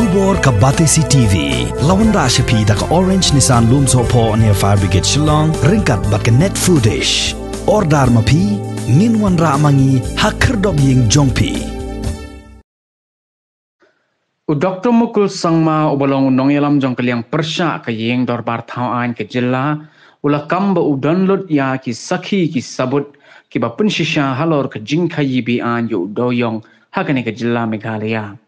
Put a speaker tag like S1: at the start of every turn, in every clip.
S1: Kubor ka Batesi TV. Lawan ra shapi da ka Orange Nissan Lumso po near Fire Brigade Shillong. Ringkat bat ka net footage. Ordar mapi. Ninwan ra amangi hakerdob ying jongpi.
S2: Dr. Mukul Sangma ubalong unong yalam jong kaliang persya ka ying dorbar thawan ke jilla ula kamba udanlut ya ki sakhi ki sabut ki ba punshisha halor ka jingkha yibi an yu doyong hakane ka jilla Meghalaya.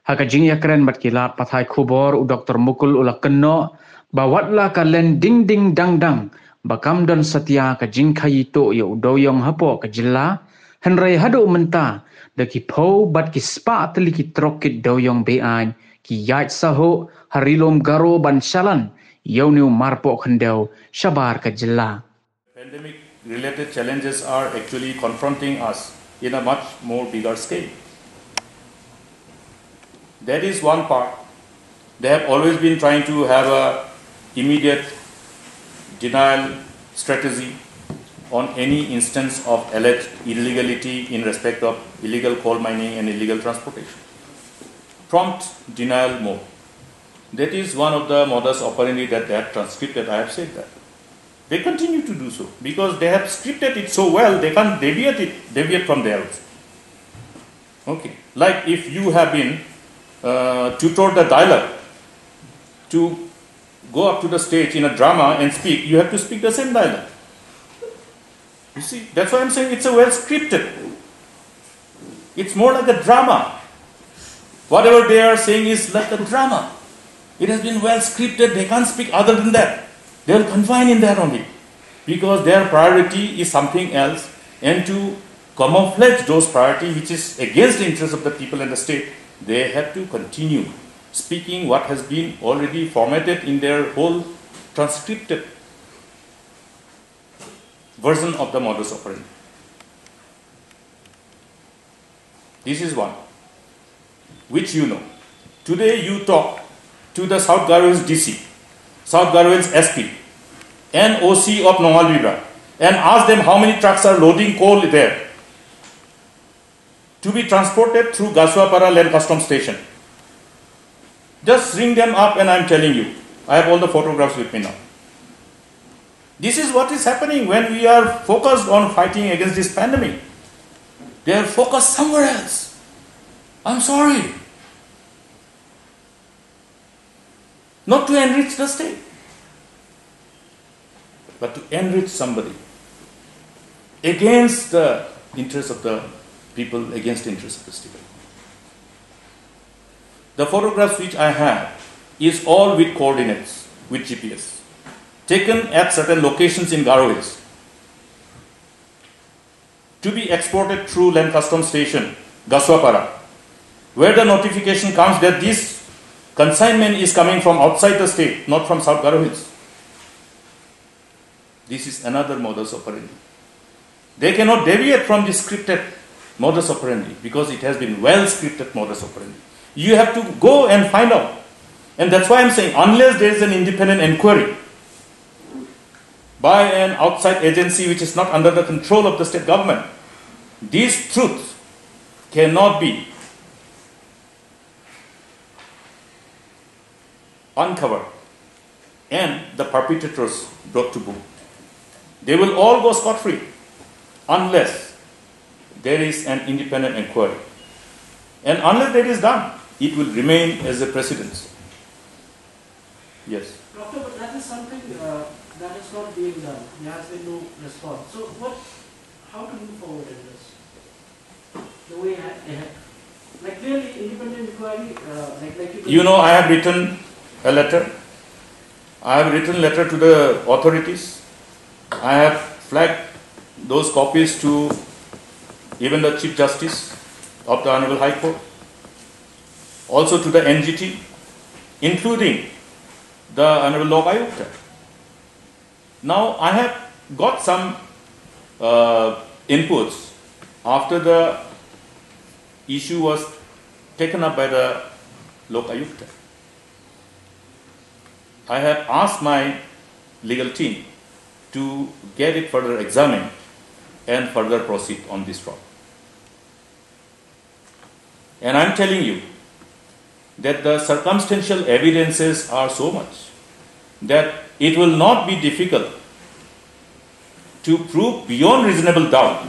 S2: Haka jing yakren bat kilat pathai khubor u Dr. Mukul ula kenno bawatla ka len ding ding dang dang bakam dan satya ka jingkha yito yu doyong hapo ka jilla henrai hadu menta daki po bat ki spa atli ki trokit doyong bean ki yait saho harilom garo ban shalan yonu marpo khendau shabar ka jilla.
S3: Pandemic related challenges are actually confronting us in a much more bigger scale. That is one part. They have always been trying to have a immediate denial strategy on any instance of alleged illegality in respect of illegal coal mining and illegal transportation. Prompt denial mode. That is one of the modus operandi that they have transcribed. I have said that. They continue to do so because they have scripted it so well they can't deviate from there also. Okay. Like if you have been tutored the dialogue to go up to the stage in a drama and speak, you have to speak the same dialogue. You see, that's why I'm saying it's a well scripted. It's more like a drama. Whatever they are saying is like a drama. It has been well scripted, they can't speak other than that. They will confine in that only. Because their priority is something else, and to camouflage those priorities which is against the interests of the people and the state, they have to continue speaking what has been already formatted in their whole transcripted version of the modus operandi. This is one, which you know. Today you talk to the South Garowe's DC, South Garowe's SP, and OC of Nongalbibra, and ask them how many trucks are loading coal there to be transported through Gaswapara Land Custom Station. Just ring them up and I'm telling you, I have all the photographs with me now. This is what is happening when we are focused on fighting against this pandemic. They are focused somewhere else. I'm sorry. Not to enrich the state, but to enrich somebody against the interests of the people, against the interests of the state. The photographs which I have is all with coordinates, with GPS, taken at certain locations in Garowe, to be exported through Land Custom Station, Gaswapara, where the notification comes that this consignment is coming from outside the state, not from South Garowe. This is another modus operandi. They cannot deviate from the scripted modus operandi because it has been well scripted modus operandi. You have to go and find out. And that's why I'm saying, unless there is an independent inquiry by an outside agency which is not under the control of the state government, these truths cannot be uncovered and the perpetrators brought to book. They will all go scot-free unless there is an independent inquiry. And unless that is done, it will remain as a precedent. Yes.
S4: Doctor, but that is something that is not being done. There has been no response. So how to move forward in this? The way ahead. Like clearly independent inquiry,
S3: you know, I have written a letter. I have written a letter to the authorities. I have flagged those copies to even the Chief Justice of the Honorable High Court, also to the NGT, including the Honorable Lok Ayukta. Now, I have got some inputs after the issue was taken up by the Lok Ayukta. I have asked my legal team to get it further examined and further proceed on this front. And I'm telling you, that the circumstantial evidences are so much that it will not be difficult to prove beyond reasonable doubt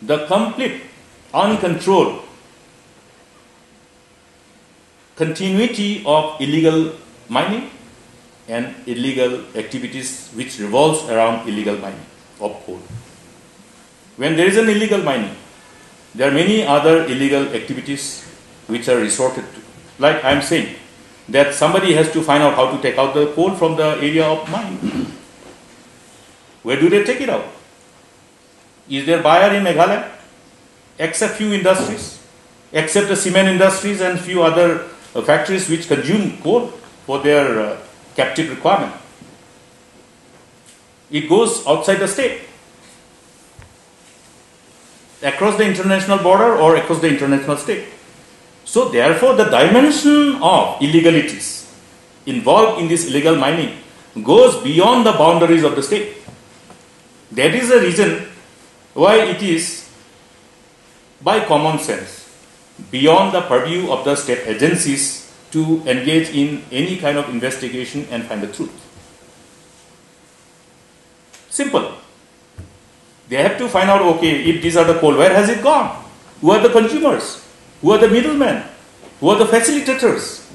S3: the complete, uncontrolled continuity of illegal mining and illegal activities which revolves around illegal mining of coal. When there is an illegal mining, there are many other illegal activities which are resorted to. Like I am saying, that somebody has to find out how to take out the coal from the area of mine. Where do they take it out? Is there buyer in Meghalaya? Except few industries, except the cement industries and few other factories which consume coal for their captive requirement. It goes outside the state, across the international border or across the international state. So therefore, the dimension of illegalities involved in this illegal mining goes beyond the boundaries of the state. That is the reason why it is, by common sense, beyond the purview of the state agencies to engage in any kind of investigation and find the truth. Simple. They have to find out, okay, if these are the coal, where has it gone? Who are the consumers? Who are the middlemen? Who are the facilitators?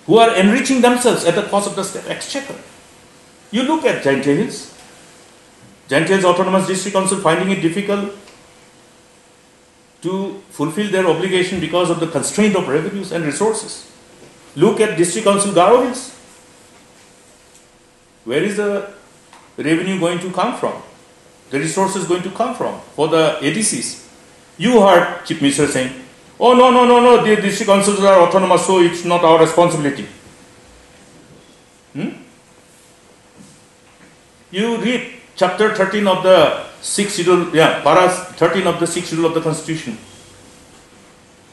S3: Who are enriching themselves at the cost of the state exchequer? You look at Giant Hills. Giant Hills Autonomous District Council finding it difficult to fulfill their obligation because of the constraint of revenues and resources. Look at District Council Garo Hills. Where is the revenue going to come from? The resources going to come from for the ADCs? You heard Chief Minister saying, oh no, the district councils are autonomous, so it's not our responsibility. You read chapter 13 of the 6th schedule, para 13 of the 6th schedule of the Constitution.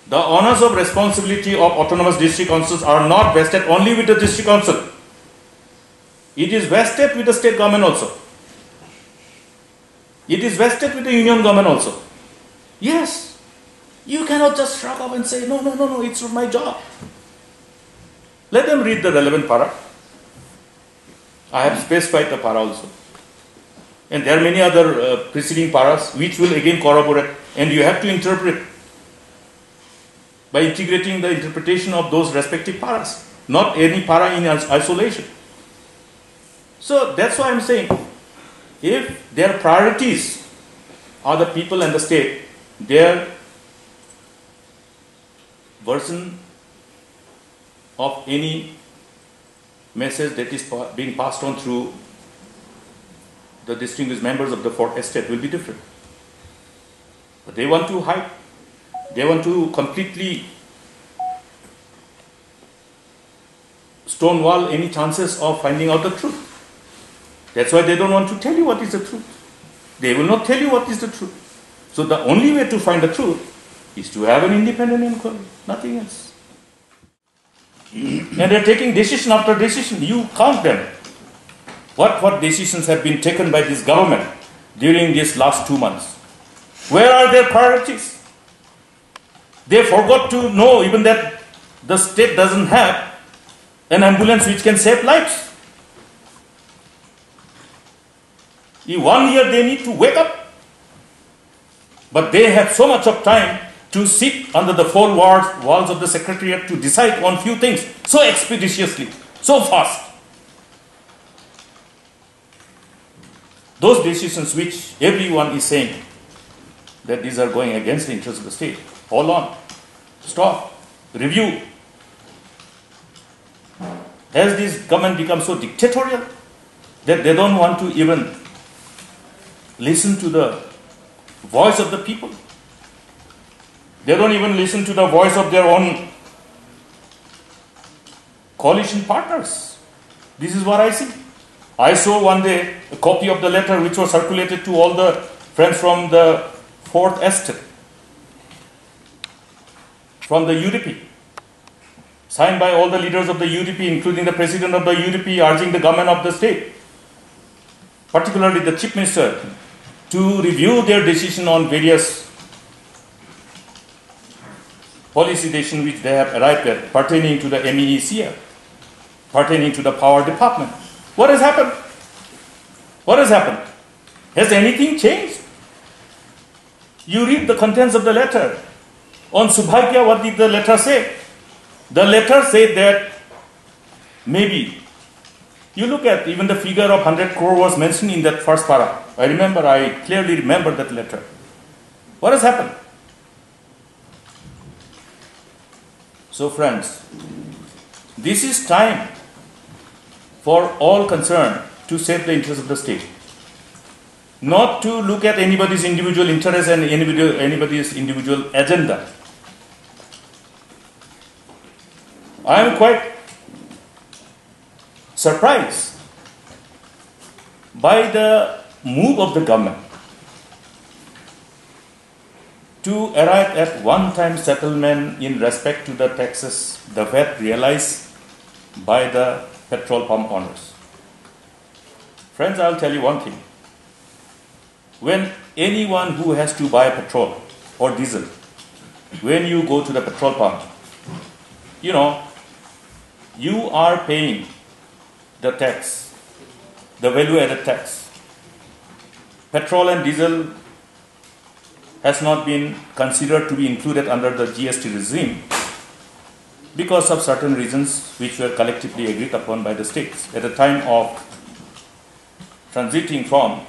S3: The honors of responsibility of autonomous district councils are not vested only with the district council. It is vested with the state government also. It is vested with the union government also. Yes, you cannot just shrug off and say, no, it's not my job. Let them read the relevant para. I have specified the para also. And there are many other preceding paras which will again corroborate, and you have to interpret by integrating the interpretation of those respective paras, not any para in isolation. So that's why I'm saying, if their priorities are the people and the state, their version of any message that is being passed on through the distinguished members of the fourth estate will be different. But they want to hide. They want to completely stonewall any chances of finding out the truth. That's why they don't want to tell you what is the truth. They will not tell you what is the truth. So the only way to find the truth is to have an independent inquiry, nothing else. And they're taking decision after decision. You count them. What decisions have been taken by this government during these last 2 months? Where are their priorities? They forgot to know even that the state doesn't have an ambulance which can save lives. In 1 year they need to wake up. But they have so much of time to sit under the four walls of the Secretariat to decide on few things so expeditiously, so fast. Those decisions which everyone is saying that these are going against the interests of the state. Hold on. Stop. Review. Has this government become so dictatorial that they don't want to even listen to the voice of the people? They don't even listen to the voice of their own coalition partners. This is what I see. I saw one day a copy of the letter which was circulated to all the friends from the fourth estate, from the UDP, signed by all the leaders of the UDP, including the president of the UDP, urging the government of the state, particularly the chief minister, to review their decision on various policy decision which they have arrived at pertaining to the MEECF, pertaining to the power department. What has happened? What has happened? Has anything changed? You read the contents of the letter. On Subhagya, what did the letter say? The letter said that maybe, you look at even the figure of 100 crore was mentioned in that first para. I clearly remember that letter. What has happened? So friends, this is time for all concerned to save the interest of the state. Not to look at anybody's individual interest and anybody's individual agenda. I am quite surprised by the move of the government to arrive at one-time settlement in respect to the taxes, the VAT realized by the petrol pump owners. Friends, I'll tell you one thing. When anyone who has to buy petrol or diesel, when you go to the petrol pump, you are paying the tax, the value-added tax. Petrol and diesel has not been considered to be included under the GST regime because of certain reasons which were collectively agreed upon by the states at the time of transiting from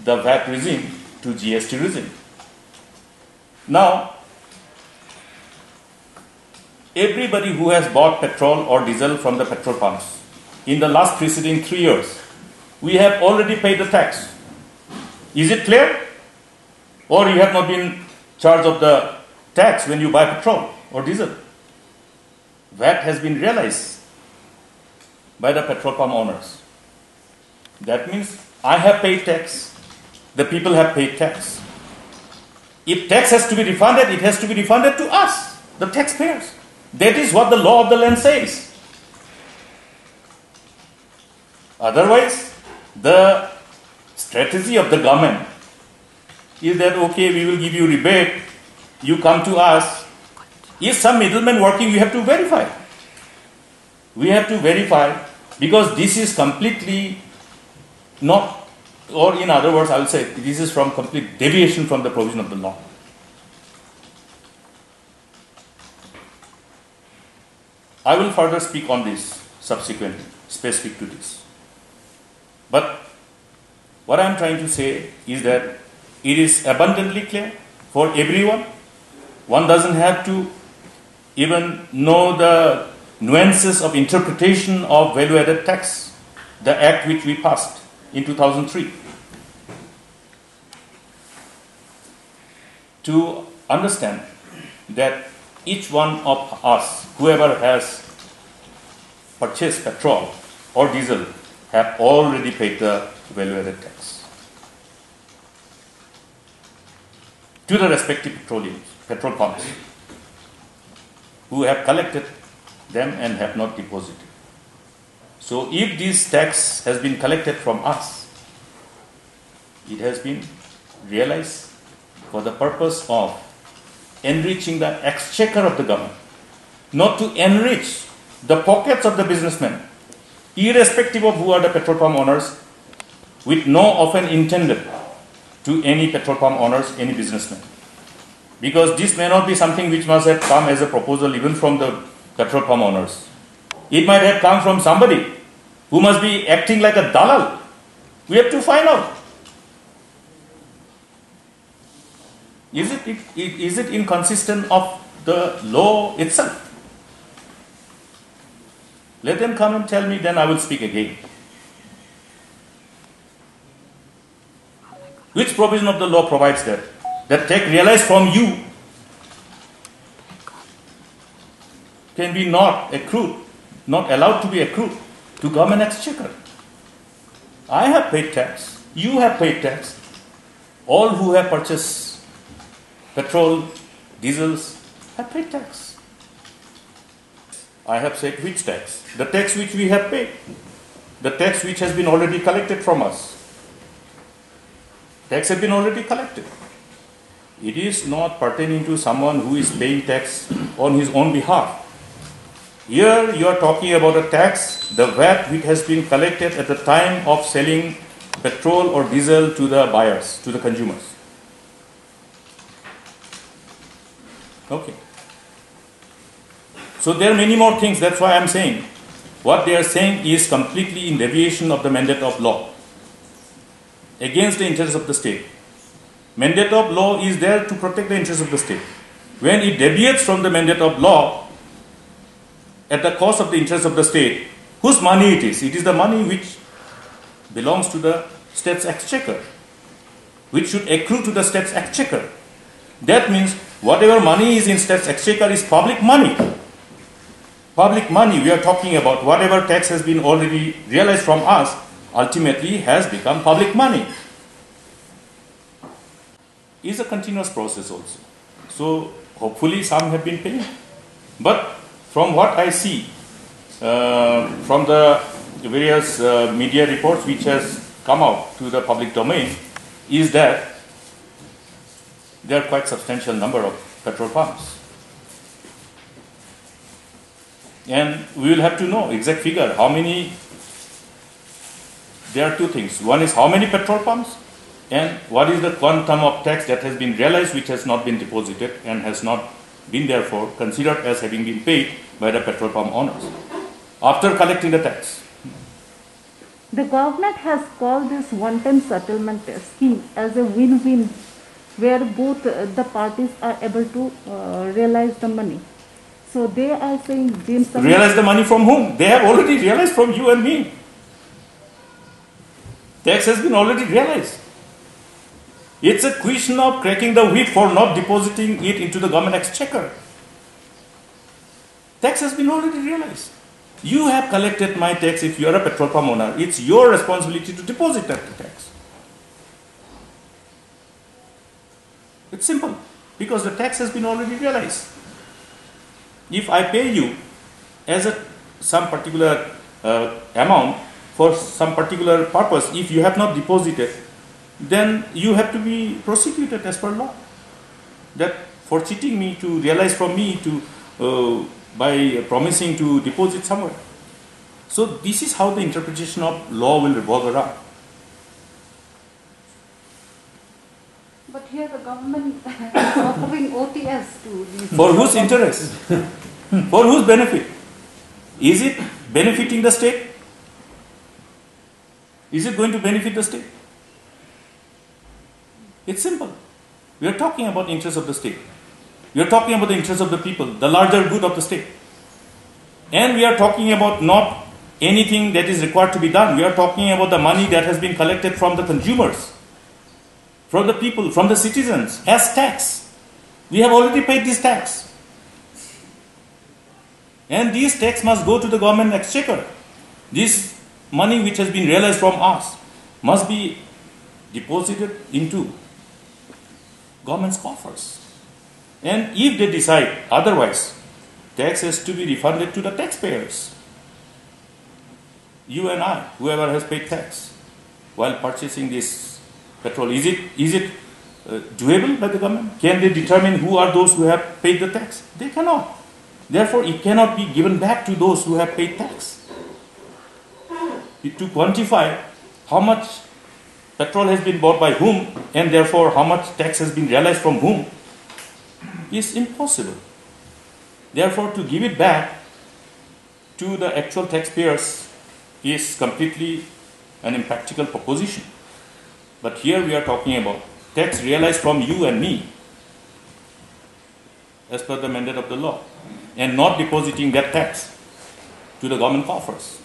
S3: the VAT regime to GST regime. Now, everybody who has bought petrol or diesel from the petrol pumps in the last preceding 3 years, we have already paid the tax. Is it clear? Or you have not been charged of the tax when you buy petrol or diesel? VAT has been realized by the petrol pump owners. That means I have paid tax. The people have paid tax. If tax has to be refunded, it has to be refunded to us, the taxpayers. That is what the law of the land says. Otherwise, the strategy of the government is that, okay, we will give you rebate, you come to us. Is some middleman working? We have to verify. We have to verify because this is completely not, or in other words, I will say this is from complete deviation from the provision of the law. I will further speak on this subsequently, specific to this. But what I am trying to say is that it is abundantly clear for everyone. One doesn't have to even know the nuances of interpretation of value-added tax, the act which we passed in 2003. To understand that each one of us, whoever has purchased petrol or diesel, have already paid the value-added tax to the respective petrol pumps who have collected them and have not deposited. So if this tax has been collected from us, it has been realized for the purpose of enriching the exchequer of the government, not to enrich the pockets of the businessmen, irrespective of who are the petrol pump owners, with no offense intended to any petrol pump owners, any businessmen. Because this may not be something which must have come as a proposal even from the petrol pump owners. It might have come from somebody who must be acting like a dalal. We have to find out. Is it inconsistent of the law itself? Let them come and tell me, then I will speak again. Which provision of the law provides that? That tax realized from you can be not accrued, not allowed to be accrued to government exchequer. I have paid tax. You have paid tax. All who have purchased petrol, diesels have paid tax. I have said which tax? The tax which we have paid. The tax which has been already collected from us. Tax has been already collected. It is not pertaining to someone who is paying tax on his own behalf. Here you are talking about a tax, the VAT which has been collected at the time of selling petrol or diesel to the buyers, to the consumers. Okay. So there are many more things, that's why I am saying what they are saying is completely in deviation of the mandate of law, against the interests of the state. Mandate of law is there to protect the interests of the state. When it deviates from the mandate of law at the cost of the interests of the state, whose money it is? It is the money which belongs to the state's exchequer, which should accrue to the state's exchequer. That means whatever money is in state's exchequer is public money. Public money we are talking about, whatever tax has been already realized from us, ultimately has become public money. It's a continuous process also. So hopefully some have been paying. But from what I see, from the various media reports which has come out to the public domain, is that there are quite substantial number of petrol pumps. And we will have to know exact figure, how many. There are two things. One is how many petrol pumps, and what is the quantum of tax that has been realized which has not been deposited and has not been therefore considered as having been paid by the petrol pump owners after collecting the tax.
S5: The government has called this one-time settlement scheme as a win-win, where both the parties are able to realize the money. So they are saying,
S3: realize the money from whom? They have already realized from you and me. Tax has been already realized. It's a question of cracking the whip for not depositing it into the government exchequer. Tax has been already realized. You have collected my tax. If you are a petrol pump owner, it's your responsibility to deposit that tax. It's simple, because the tax has been already realized. If I pay you as some particular amount for some particular purpose, if you have not deposited, then you have to be prosecuted as per law. That for cheating me to realize from me to by promising to deposit somewhere. So this is how the interpretation of law will revolve around.
S5: But here the government is offering OTS to these.
S3: For whose interest? For whose benefit? Is it benefiting the state? Is it going to benefit the state? It's simple. We are talking about the interests of the state. We are talking about the interests of the people, the larger good of the state. And we are talking about not anything that is required to be done. We are talking about the money that has been collected from the consumers, from the people, from the citizens as tax. We have already paid this tax. And this tax must go to the government exchequer. This money which has been realized from us must be deposited into government's coffers. And if they decide otherwise, tax has to be refunded to the taxpayers. You and I, whoever has paid tax while purchasing this petrol, is it doable by the government? Can they determine who are those who have paid the tax? They cannot. Therefore, it cannot be given back to those who have paid tax. To quantify how much petrol has been bought by whom, and therefore how much tax has been realized from whom, is impossible. Therefore, to give it back to the actual taxpayers is completely an impractical proposition. But here we are talking about tax realized from you and me as per the mandate of the law, and not depositing that tax to the government coffers.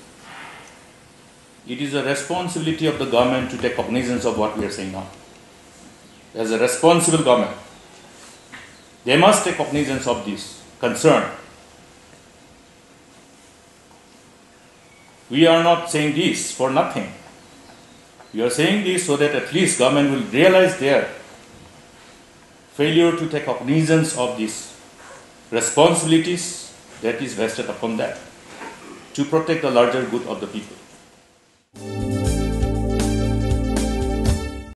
S3: It is a responsibility of the government to take cognizance of what we are saying now. As a responsible government, they must take cognizance of this concern. We are not saying this for nothing. We are saying this so that at least government will realize their failure to take cognizance of these responsibilities that is vested upon them to protect the larger good of the people.